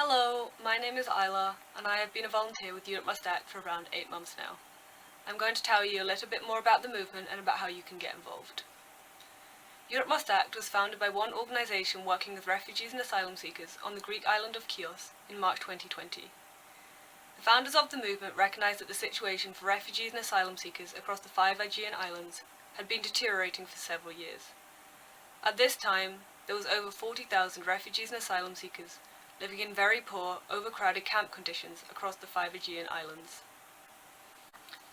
Hello, my name is Isla, and I have been a volunteer with Europe Must Act for around 8 months now. I'm going to tell you a little bit more about the movement and about how you can get involved. Europe Must Act was founded by one organisation working with refugees and asylum seekers on the Greek island of Chios in March 2020. The founders of the movement recognised that the situation for refugees and asylum seekers across the 5 Aegean islands had been deteriorating for several years. At this time, there was over 40,000 refugees and asylum seekers living in very poor, overcrowded camp conditions across the 5 Aegean islands.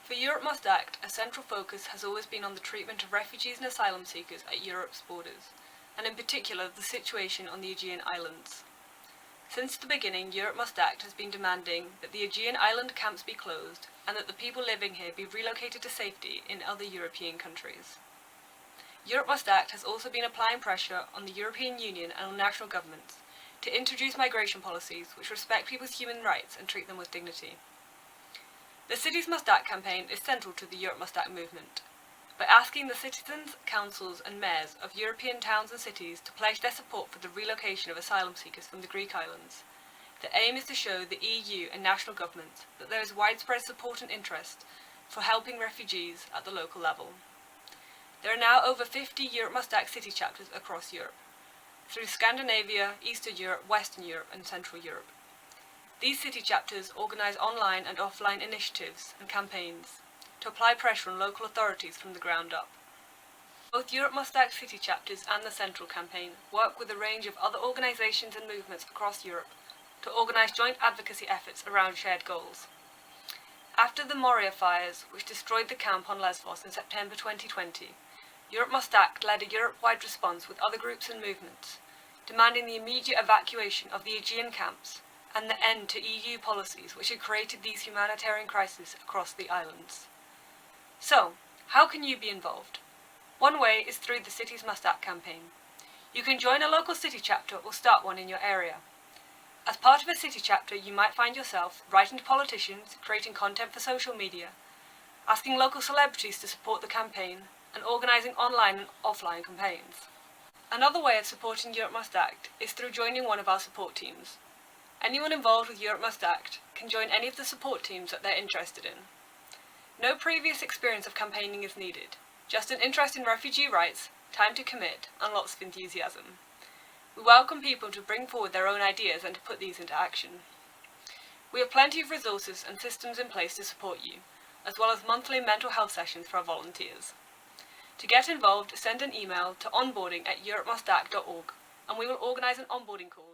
For Europe Must Act, a central focus has always been on the treatment of refugees and asylum seekers at Europe's borders, and in particular the situation on the Aegean islands. Since the beginning, Europe Must Act has been demanding that the Aegean island camps be closed and that the people living here be relocated to safety in other European countries. Europe Must Act has also been applying pressure on the European Union and on national governments to introduce migration policies which respect people's human rights and treat them with dignity. The Cities Must Act campaign is central to the Europe Must Act movement. By asking the citizens, councils and mayors of European towns and cities to pledge their support for the relocation of asylum seekers from the Greek islands, the aim is to show the EU and national governments that there is widespread support and interest for helping refugees at the local level. There are now over 50 Europe Must Act city chapters across Europe, through Scandinavia, Eastern Europe, Western Europe and Central Europe. These city chapters organise online and offline initiatives and campaigns to apply pressure on local authorities from the ground up. Both Europe Must Act city chapters and the Central campaign work with a range of other organisations and movements across Europe to organise joint advocacy efforts around shared goals. After the Moria fires, which destroyed the camp on Lesbos in September 2020, Europe Must Act led a Europe-wide response with other groups and movements, demanding the immediate evacuation of the Aegean camps and the end to EU policies which had created these humanitarian crises across the islands. So, how can you be involved? One way is through the Cities Must Act campaign. You can join a local city chapter or start one in your area. As part of a city chapter, you might find yourself writing to politicians, creating content for social media, asking local celebrities to support the campaign, and organising online and offline campaigns. Another way of supporting Europe Must Act is through joining one of our support teams. Anyone involved with Europe Must Act can join any of the support teams that they're interested in. No previous experience of campaigning is needed, just an interest in refugee rights, time to commit, and lots of enthusiasm. We welcome people to bring forward their own ideas and to put these into action. We have plenty of resources and systems in place to support you, as well as monthly mental health sessions for our volunteers. To get involved, send an email to onboarding@europemust.org and we will organise an onboarding call